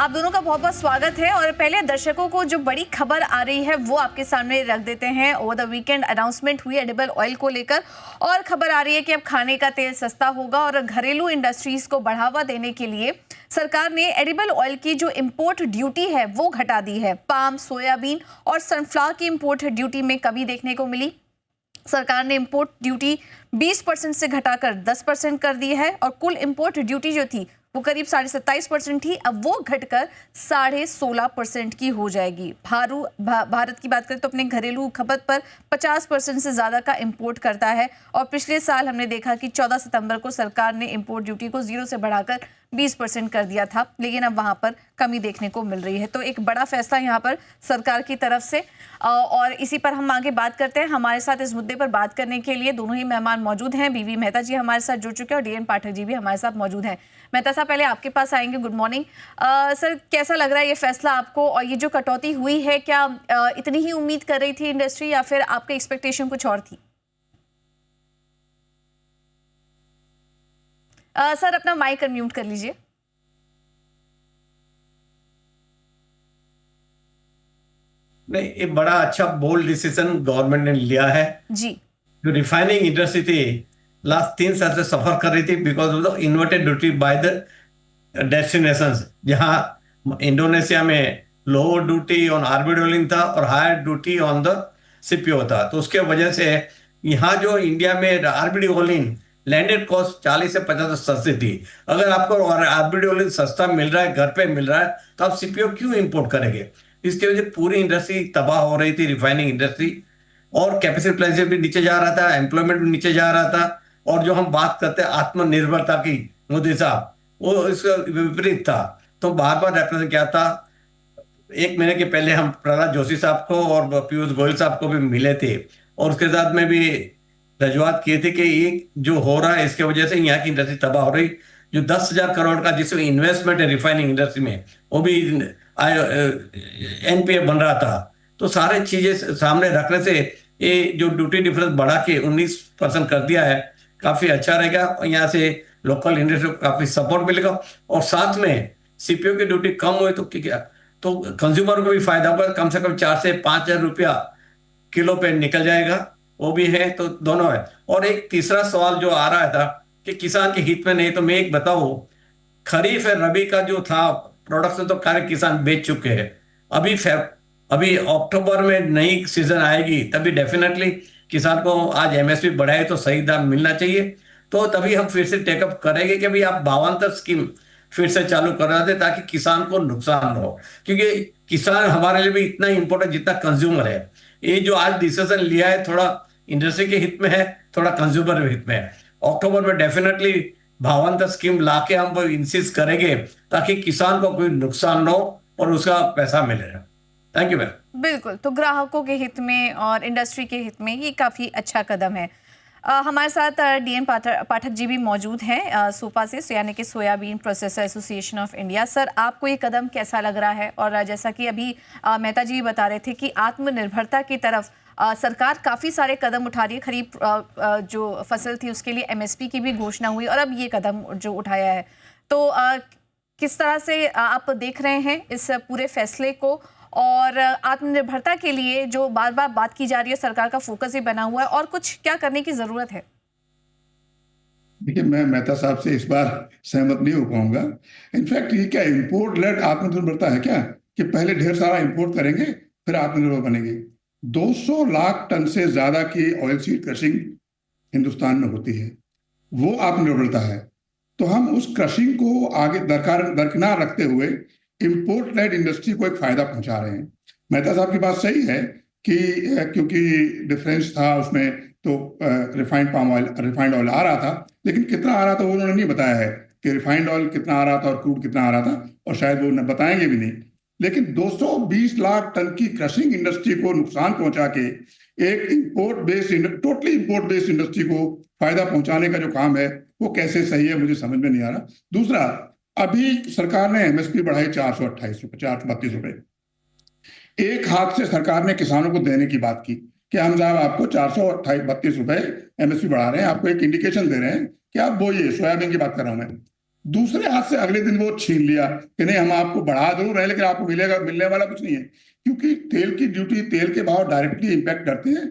आप दोनों का बहुत बहुत स्वागत है। और पहले दर्शकों को जो बड़ी खबर आ रही है वो आपके सामने रख देते हैं। ओवर द वीकेंड अनाउंसमेंट हुई एडिबल ऑयल को लेकर और खबर आ रही है कि अब खाने का तेल सस्ता होगा और घरेलू इंडस्ट्रीज को बढ़ावा देने के लिए सरकार ने एडिबल ऑयल की जो इंपोर्ट ड्यूटी है वो घटा दी है। पाम, सोयाबीन और सनफ्लावर की इंपोर्ट ड्यूटी में कमी देखने को मिली। सरकार ने इंपोर्ट ड्यूटी 20% से घटाकर 10% कर दी है और कुल इंपोर्ट ड्यूटी जो थी वो करीब 27.5% थी, अब वो घटकर 16.5% की हो जाएगी। भारत की बात करें तो अपने घरेलू खपत पर 50% से ज़्यादा का इंपोर्ट करता है और पिछले साल हमने देखा कि 14 सितंबर को सरकार ने इंपोर्ट ड्यूटी को 0 से बढ़ाकर 20% कर दिया था, लेकिन अब वहाँ पर कमी देखने को मिल रही है। तो एक बड़ा फैसला यहाँ पर सरकार की तरफ से और इसी पर हम आगे बात करते हैं। हमारे साथ इस मुद्दे पर बात करने के लिए दोनों ही मेहमान मौजूद हैं। बीवी मेहता जी हमारे साथ जुड़ चुके हैं और डीएन पाठक जी भी हमारे साथ मौजूद हैं। मेहता साहब, पहले आपके पास आएंगे। गुड मॉर्निंग सर, कैसा लग रहा है ये फैसला आपको और ये जो कटौती हुई है, क्या इतनी ही उम्मीद कर रही थी इंडस्ट्री या फिर आपके एक्सपेक्टेशन कुछ और थी? सर अपना माइक अनम्यूट कर लीजिए। नहीं, ये बड़ा अच्छा बोल्ड डिसीजन गवर्नमेंट ने लिया है जी। जो रिफाइनिंग इंडस्ट्री थी लास्ट 3 साल से सफर कर रही थी because of the inverted duty by the destinations, जहां इंडोनेशिया में लोअर ड्यूटी ऑन आर्बिडोलिन था और higher duty on the CPO था। तो उसके वजह से यहाँ जो इंडिया में आर्बिडोलिन लैंडेड कॉस्ट 40 से 50 सस्ती थी। अगर आपको आर्बिडोलिन सस्ता मिल रहा है, घर पे मिल रहा है, तो आप सीपीओ क्यों इंपोर्ट करेंगे? इसकी वजह से पूरी इंडस्ट्री तबाह हो रही थी, रिफाइनिंग इंडस्ट्री, और कैपेसिटी यूटिलाइजेशन भी नीचे जा रहा था, एम्प्लॉयमेंट भी नीचे जा रहा था। और जो हम बात करते हैं आत्मनिर्भरता की, मोदी साहब, वो इसका विपरीत था। तो बार बार रिप्रेजेंट किया था। 1 महीने के पहले हम प्रहलाद जोशी साहब को और पीयूष गोयल साहब को भी मिले थे और उसके साथ में भी रजूआत किए थे कि ये जो हो रहा है इसके वजह से यहाँ की इंडस्ट्री तबाह हो रही। जो 10,000 करोड़ का जिसमें इन्वेस्टमेंट है रिफाइनिंग इंडस्ट्री में, वो भी एनपीए बन रहा था। तो सारे चीजें सामने रखने से ये जो ड्यूटी डिफरेंस बढ़ा के 19% कर दिया है, काफी अच्छा रहेगा और यहाँ से लोकल इंडस्ट्री को काफी सपोर्ट मिलेगा। और साथ में सीपीओ की ड्यूटी कम हुई तो क्या, तो कंज्यूमर को भी फायदा होगा, कम से कम 4 से 5 हजार रुपया किलो पे निकल जाएगा, वो भी है। तो दोनों है। और एक तीसरा सवाल जो आ रहा था कि किसान के हित में नहीं, तो मैं एक बताऊं, खरीफ है रबी का जो था प्रोडक्शन तो सारे किसान बेच चुके हैं। अभी अक्टूबर में नई सीजन आएगी, तभी डेफिनेटली किसान को आज एमएसपी बढ़ाए तो सही दाम मिलना चाहिए। तो तभी हम फिर से टेकअप करेंगे कि भाई आप भावांतर स्कीम फिर से चालू करा दे ताकि किसान को नुकसान न हो, क्योंकि किसान हमारे लिए भी इतना इंपॉर्टेंट जितना कंज्यूमर है। ये जो आज डिसीजन लिया है थोड़ा इंडस्ट्री के हित में है, थोड़ा कंज्यूमर के हित में है। अक्टूबर में डेफिनेटली भावांतर स्कीम लाके हम इंसिस्ट करेंगे ताकि किसान को कोई नुकसान न हो और उसका पैसा मिले। Thank you ma'am. बिल्कुल, तो ग्राहकों के हित में और इंडस्ट्री के हित में ये काफ़ी अच्छा कदम है। हमारे साथ डीएन पाठक जी भी मौजूद हैं सोपा से, यानी कि soybean processor association of India. Sir, आपको ये कदम कैसा लग रहा है? और जैसा कि अभी मेहता जी बता रहे थे कि आत्मनिर्भरता की तरफ सरकार काफ़ी सारे कदम उठा रही है। खरीफ जो फसल थी उसके लिए एमएसपी की भी घोषणा हुई और अब ये कदम जो उठाया है, तो किस तरह से आप देख रहे हैं इस पूरे फैसले को? और आत्मनिर्भरता के लिए जो बार बार बात की जा रही है, सरकार का फोकस ही बना हुआ है, और कुछ क्या करने की जरूरत है? देखिए, मैं मेहता साहब से इस बार सहमत नहीं हो पाऊंगा। इनफैक्ट ये क्या इंपोर्ट लेड आत्मनिर्भरता है क्या, कि पहले ढेर सारा इंपोर्ट करेंगे फिर आत्मनिर्भर बनेंगे? 200 लाख टन से ज्यादा की ऑयल सीड क्रशिंग हिंदुस्तान में होती है, वो आत्मनिर्भरता है। तो हम उस क्रशिंग को आगे दरकिनार रखते हुए इंपोर्ट लेड इंडस्ट्री को एक फायदा पहुंचा रहे हैं। मेहता साहब की बात सही है कि क्योंकि डिफरेंस था उसमें, तो रिफाइंड ऑयल आ रहा था, लेकिन कितना आ रहा था वो उन्होंने नहीं बताया है कि रिफाइंड ऑयल कितना आ रहा था और क्रूड कितना आ रहा था, और शायद वो उन्हें बताएंगे भी नहीं। लेकिन 220 लाख टन की क्रशिंग इंडस्ट्री को नुकसान पहुंचा के एक टोटली इंपोर्ट बेस्ड इंडस्ट्री को फायदा पहुंचाने का जो काम है वो कैसे सही है, मुझे समझ में नहीं आ रहा। दूसरा, अभी सरकार ने एमएसपी बढ़ाई 428 रुपए, 432 रुपए। एक हाथ से सरकार ने किसानों को देने की बात की कि हम साहब आपको 432 रुपए एमएसपी बढ़ा रहे हैं, आपको एक इंडिकेशन दे रहे हैं कि आप बोइए, सोयाबीन की बात कर रहा हूं मैं, दूसरे हाथ से अगले दिन वो छीन लिया कि नहीं, हम आपको बढ़ा जरूर रहे लेकिन आपको मिलेगा, मिलने वाला कुछ नहीं है। क्योंकि तेल की ड्यूटी, तेल के भाव डायरेक्टली इम्पैक्ट करते हैं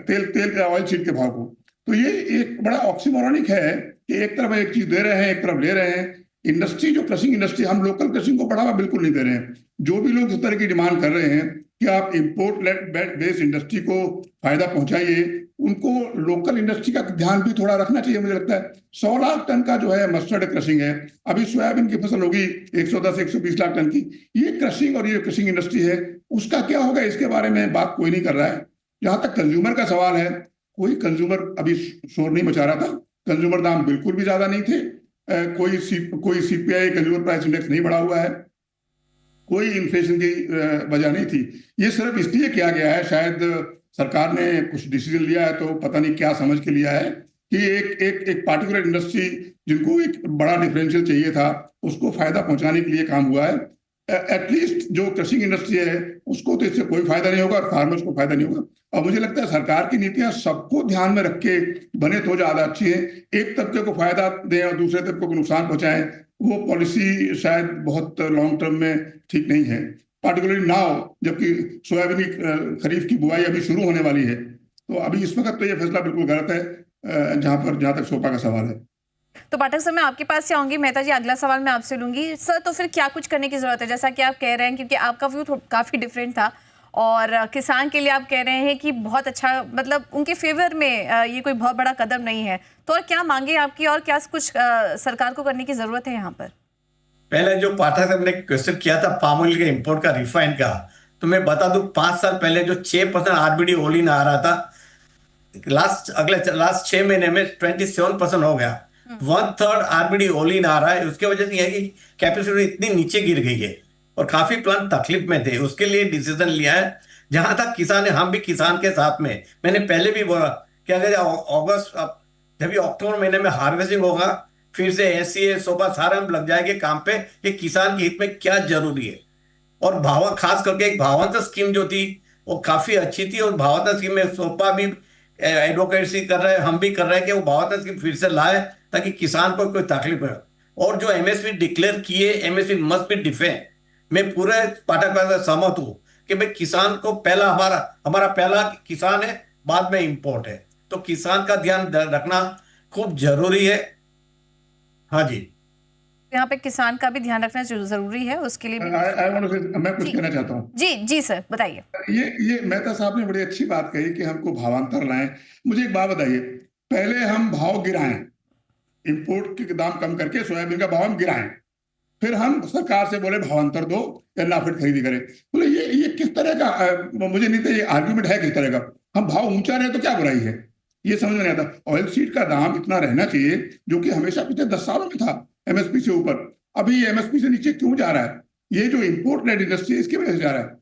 तेल ऑयल सीड के भाव को। तो ये एक बड़ा ऑक्सीमोरॉनिक है कि एक तरफ एक चीज दे रहे हैं, एक तरफ ले रहे हैं। इंडस्ट्री, जो क्रशिंग इंडस्ट्री, हम लोकल क्रशिंग को बढ़ावा बिल्कुल नहीं दे रहे हैं। जो भी लोग इस तरह की डिमांड कर रहे हैं कि आप इंपोर्ट बेस्ड इंडस्ट्री को फायदा पहुंचाइए, उनको लोकल इंडस्ट्री का ध्यान भी थोड़ा रखना चाहिए। मुझे लगता है 100 लाख टन का जो है मस्टर्ड क्रशिंग है, अभी सोयाबीन की फसल होगी 110-120 लाख टन की। ये क्रशिंग और ये क्रशिंग इंडस्ट्री है, उसका क्या होगा इसके बारे में बात कोई नहीं कर रहा है। जहां तक कंज्यूमर का सवाल है, कोई कंज्यूमर अभी शोर नहीं मचा रहा था। कंज्यूमर दाम बिल्कुल भी ज्यादा नहीं थे। कोई सीपीआई कंज्यूमर प्राइस इंडेक्स नहीं बढ़ा हुआ है, कोई इन्फ्लेशन की वजह नहीं थी। ये सिर्फ इसलिए किया गया है, शायद सरकार ने कुछ डिसीजन लिया है तो पता नहीं क्या समझ के लिया है कि एक पार्टिकुलर इंडस्ट्री जिनको एक बड़ा डिफरेंशियल चाहिए था, उसको फायदा पहुंचाने के लिए काम हुआ है। एटलीस्ट जो क्रशिंग इंडस्ट्री है उसको तो इससे कोई फायदा नहीं होगा और फार्मर्स को फायदा नहीं होगा। और मुझे लगता है सरकार की नीतियां सबको ध्यान में रख के बने तो ज्यादा अच्छी है। एक तबके को फायदा दें और दूसरे तबके को नुकसान पहुंचाएं, वो पॉलिसी शायद बहुत लॉन्ग टर्म में ठीक नहीं है। पार्टिकुलरली नाउ, जबकि सोयाबीन की खरीफ की बुआई अभी शुरू होने वाली है, तो अभी इस वक्त तो ये फैसला बिल्कुल गलत है जहां तक सोपा का सवाल है। तो पाठक सर, मैं आपके पास से आऊंगी। मेहता जी, अगला सवाल मैं आपसे लूंगी सर। तो फिर क्या कुछ करने की जरूरत है, जैसा कि आप कह रहे हैं, क्योंकि आपका व्यू काफी डिफरेंट था और किसान के लिए आप कह रहे हैं कि बहुत अच्छा, मतलब उनके फेवर में ये कोई बहुत बड़ा कदम नहीं है। तो और क्या मांगे आपकी और क्या कुछ सरकार को करने की जरूरत है यहाँ पर? पहले जो पाठक साहब ने क्वेश्चन किया था पाम ऑयल के इंपोर्ट का, रिफाइंड का, तो मैं बता दूं 5 साल पहले जो 6% आरबीडी ओलिन आ रहा था, लास्ट 6 महीने में 27% हो गया। 1/3 आरबीडी ओलिन आ रहा है। उसके वजह से यह है कि कैपेसिटी इतनी नीचे गिर गई है और काफी प्लांट तकलीफ में थे। उसके लिए डिसीजन लिया है। जहां तक किसान है, हम भी किसान के साथ में, मैंने पहले भी बोला कि अगर अगस्त, जब ये अक्टूबर महीने में हार्वेस्टिंग होगा, फिर से एससीए सोपा सारे हम लग जाएंगे काम पे कि किसान के हित में क्या जरूरी है। और खास करके एक भावांतर स्कीम जो थी वो काफी अच्छी थी, और भावांतर स्कीम में सोपा भी एडवोकेसी कर रहे हैं, हम भी कर रहे हैं कि वो भावांतर स्कीम फिर से लाए ताकि किसान को कोई तकलीफ न हो। और जो एमएसपी डिक्लेयर किए, एमएसपी मस्ट बी डिफेंड, मैं पूरे पाठक से सहमत हूं कि भाई किसान को पहला, हमारा पहला किसान है, बाद में इंपोर्ट है। तो किसान का ध्यान रखना खूब जरूरी है। हाँ जी, यहाँ पे किसान का भी ध्यान रखना जरूरी है, उसके लिए भी मैं कुछ कहना चाहता हूँ। जी सर, बताइए। ये मेहता साहब ने बड़ी अच्छी बात कही कि हमको भावांतर लाएं। मुझे एक बात बताइए, पहले हम भाव गिराएं, इंपोर्ट के दाम कम करके सोयाबीन का भाव हम गिराएं, फिर हम सरकार से बोले भावांतर दो या नाफेड खरीदी करें। बोले ये किस तरह का, मुझे नहीं तो ये आर्ग्यूमेंट है किस तरह का? हम भाव ऊंचा रहे तो क्या बुराई है, ये समझ में नहीं आता। ऑयल सीड का दाम इतना रहना चाहिए जो कि हमेशा पिछले 10 सालों में था एमएसपी से ऊपर, अभी एमएसपी से नीचे क्यों जा रहा है? ये जो इंपोर्ट लेड इंडस्ट्री है इसकी वजह से जा रहा है।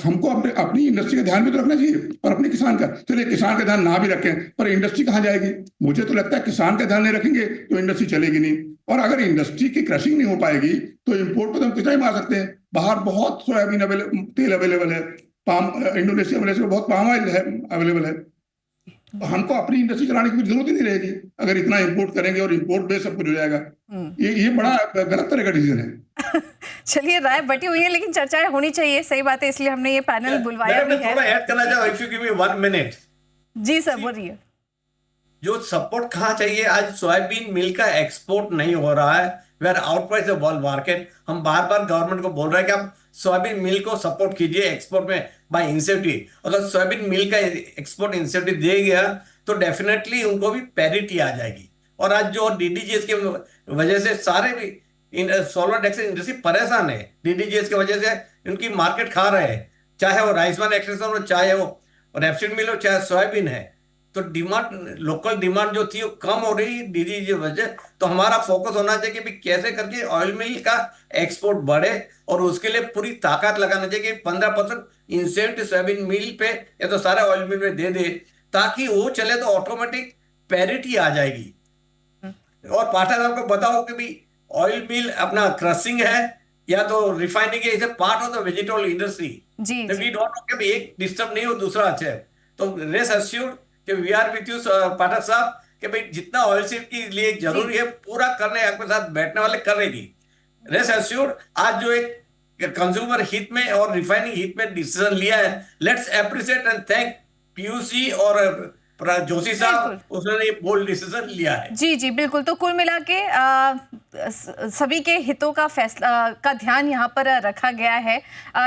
हमको अपनी इंडस्ट्री का ध्यान भी तो रखना चाहिए और अपने किसान का। चलिए किसान का ध्यान ना भी रखें, पर इंडस्ट्री कहाँ जाएगी? मुझे तो लगता है किसान का ध्यान नहीं रखेंगे तो इंडस्ट्री चलेगी नहीं। और अगर इंडस्ट्री की क्रशिंग नहीं हो पाएगी तो इंपोर्ट पर तो हम कितना ही मार सकते हैं। बाहर बहुत सोयाबीन तेल अवेलेबल है, इंडोनेशिया में बहुत पाम ऑयल है अवेलेबल है। हमको अपनी इंडस्ट्री चलाने की जरूरत ही नहीं रहेगी अगर इतना इंपोर्ट करेंगे और इंपोर्ट बेस सब कुछ हो जाएगा। ये बड़ा गलत तरह का डिसीजन है। चलिए, राय बटी हुई है लेकिन चर्चाएं होनी चाहिए, सही बात है, इसलिए हमने ये पैनल बुलवाया भी है। थोड़ा ऐड करना चाहूँ, if you give me 1 minute. जी सर, बोलिए। जो सपोर्ट कहाँ चाहिए, आज सोयाबीन मिल का एक्सपोर्ट नहीं हो रहा है, we are out price the world market. हम बार बार गवर्नमेंट को बोल रहे हैं कि आप सोयाबीन मिल को सपोर्ट कीजिए एक्सपोर्ट में बाय इंसेंटिव। अगर सोयाबीन मिल का एक्सपोर्ट इंसेंटिव दिया गया तो डेफिनेटली उनको भी पैरिटी आ जाएगी। और आज जो डीडीजीएस की वजह से सारे भी सॉल्वेंट एक्सचेंज इंडस्ट्री परेशान है, डीडीजीएस की वजह से उनकी मार्केट खा रहे हैं, चाहे वो राइसमान एक्सट्रैक्शन हो, चाहे वो रेपसीड मिल हो, चाहे सोयाबीन है। तो डिमांड, लोकल डिमांड जो थी वो कम हो रही है डीडीजी की वजह। तो हमारा फोकस होना चाहिए कि कैसे करके ऑयल मिल का एक्सपोर्ट बढ़े, और उसके लिए पूरी ताकत लगाना चाहिए कि 15% इंसेंटिव सोयाबीन मिल पे या तो सारे ऑयल मिल में दे दे, ताकि वो चले तो ऑटोमेटिक पैरिटी आ जाएगी। और पाठक आपको बताओ कि भी ऑयल मिल अपना क्रशिंग है या तो रिफाइनिंग है, इसे part of the vegetable industry. We don't know कि एक डिस्टर्ब नहीं हो, दूसरा अच्छा है। तो रेस्ट एश्योर्ड कि we are with you Pathak साहब कि भाई जितना ऑयल सीड के लिए जरूरी है पूरा करने आपके साथ बैठने वाले करेगी। रेस्ट एश्योर्ड, आज जो एक कंज्यूमर हित में और रिफाइनिंग हित में डिसीजन लिया है, let's appreciate and thank PUC और जोशी साहब, उसने ये बोल्ड डिसीजन लिया है। जी जी बिल्कुल। तो कुल मिला के सभी के हितों का फैसला का ध्यान यहाँ पर रखा गया है,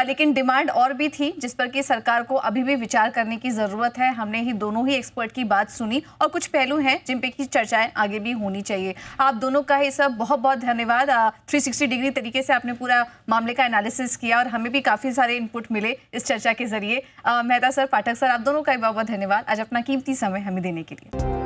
लेकिन डिमांड और भी थी जिस पर कि सरकार को अभी भी विचार करने की ज़रूरत है। हमने ही दोनों ही एक्सपर्ट की बात सुनी और कुछ पहलू हैं जिन पे की चर्चाएं आगे भी होनी चाहिए। आप दोनों का ही सब बहुत बहुत धन्यवाद। 360 डिग्री तरीके से आपने पूरा मामले का एनालिसिस किया और हमें भी काफ़ी सारे इनपुट मिले इस चर्चा के जरिए। मेहता सर, पाठक सर, आप दोनों का ही बहुत बहुत धन्यवाद आज अपना कीमती समय हमें देने के लिए।